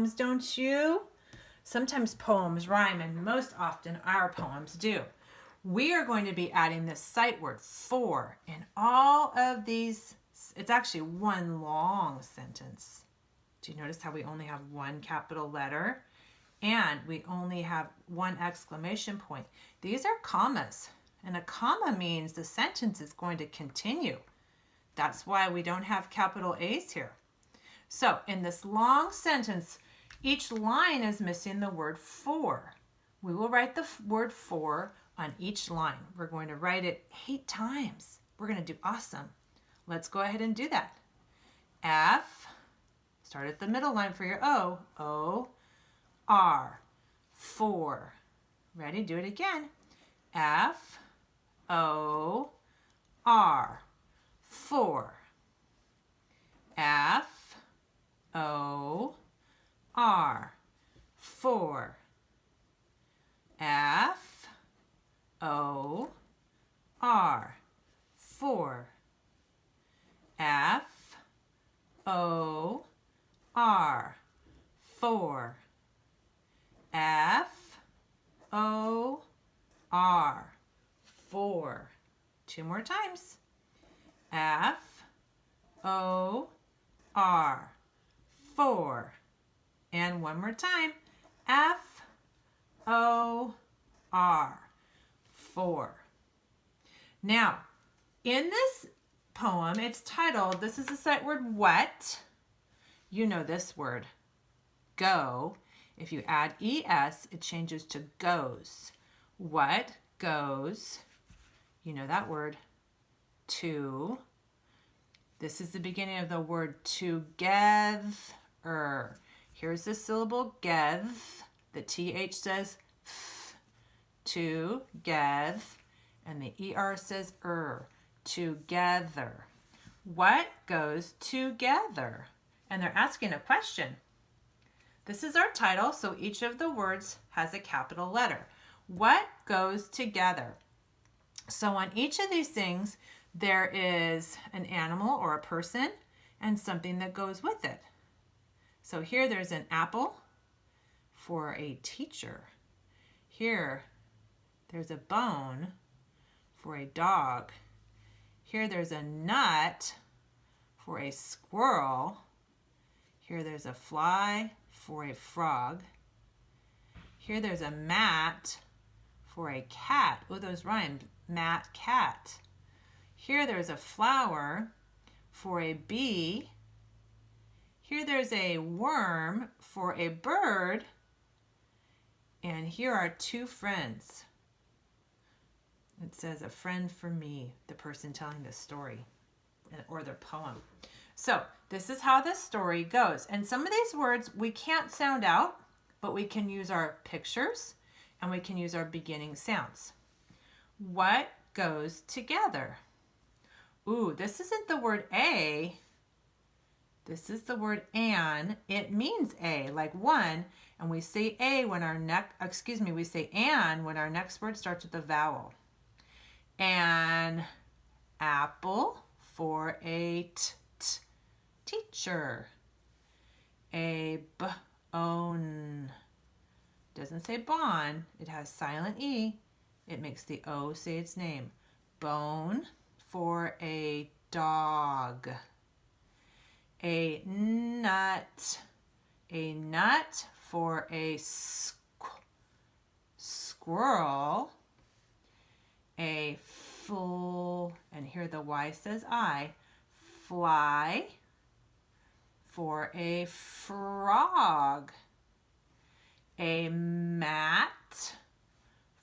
poems, don't you? Sometimes poems rhyme, and most often our poems do. We are going to be adding this sight word for in all of these. It's actually one long sentence. Do you notice how we only have one capital letter? And we only have one exclamation point. These are commas. And a comma means the sentence is going to continue. That's why we don't have capital A's here. So in this long sentence, each line is missing the word for. We will write the word for on each line. We're going to write it 8 times. We're going to do awesome. Let's go ahead and do that. F, start at the middle line for your O. O, R, for. Ready? Do it again. F, O, R, for. F, O, R, for. F, O, R, for. F, O, R, for. F, O, R, for. 2 more times. F, O, R, for. And one more time. F, O, R, for. Now, in this poem, it's titled, this is the sight word what. You know this word, go. If you add ES, it changes to goes. What goes, you know that word, to. This is the beginning of the word together. Here's the syllable geth. The TH says th. Together. And the ER says together. What goes together? And they're asking a question. This is our title, so each of the words has a capital letter. What goes together? So on each of these things, there is an animal or a person and something that goes with it. So here there's an apple for a teacher. Here there's a bone for a dog. Here there's a nut for a squirrel. Here there's a fly for a frog. Here there's a mat for a cat. Oh, those rhymed. Mat, cat. Here there's a flower for a bee. Here there's a worm for a bird. And here are 2 friends. It says a friend for me, the person telling this story or their poem. So this is how this story goes. And some of these words we can't sound out, but we can use our pictures and we can use our beginning sounds. What goes together? Ooh, this isn't the word a. This is the word an. It means a, like one, and we say a when our we say an when our next word starts with a vowel. An apple for a teacher. A bone. Doesn't say bon. It has silent E. It makes the O say its name. Bone for a dog. A nut. A nut for a squirrel. A and here the Y says I, fly for a frog. A mat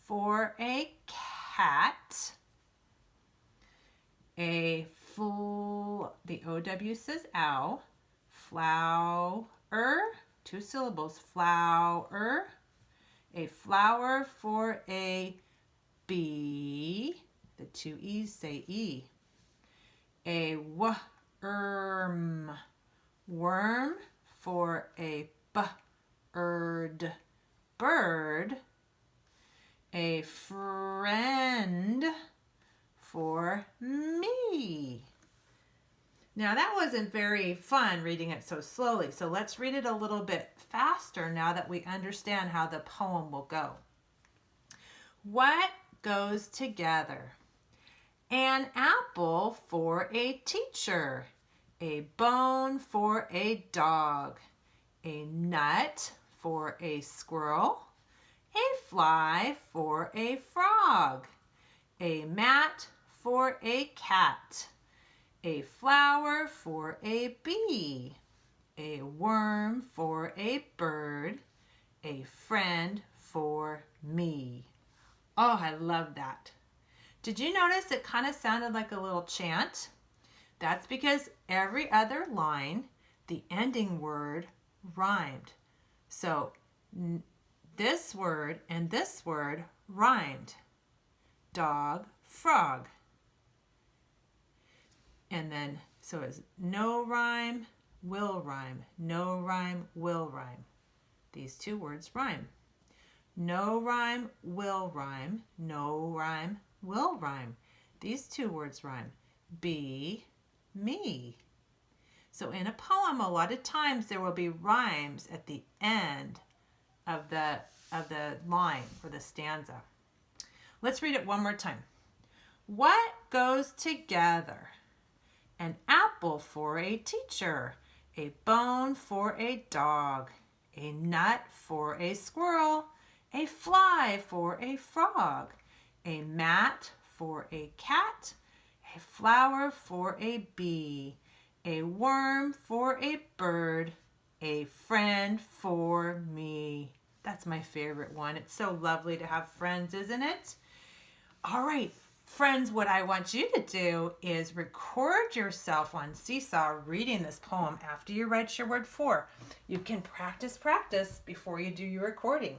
for a cat. The OW says ow. Flower, 2 syllables, flower. A flower for a bee. The 2 E's say E. A worm. Worm for a bird. Bird. A friend for me. Now that wasn't very fun reading it so slowly, so let's read it a little bit faster now that we understand how the poem will go. What goes together? An apple for a teacher, a bone for a dog, a nut for a squirrel, a fly for a frog, a mat for a cat, a flower for a bee, a worm for a bird, a friend for me. Oh, I love that. Did you notice it kind of sounded like a little chant? That's because every other line, the ending word rhymed. So this word and this word rhymed. Dog, frog. And then, so it's no rhyme, will rhyme. No rhyme, will rhyme. These two words rhyme. No rhyme, will rhyme. No rhyme, will rhyme. These two words rhyme. Be, me. So in a poem, a lot of times there will be rhymes at the end of the line or the stanza. Let's read it one more time. What goes together? An apple for a teacher, a bone for a dog, a nut for a squirrel, a fly for a frog, a mat for a cat, a flower for a bee, a worm for a bird, a friend for me. That's my favorite one. It's so lovely to have friends, isn't it? All right, friends, what I want you to do is record yourself on Seesaw reading this poem after you write your word for. You can practice before you do your recording.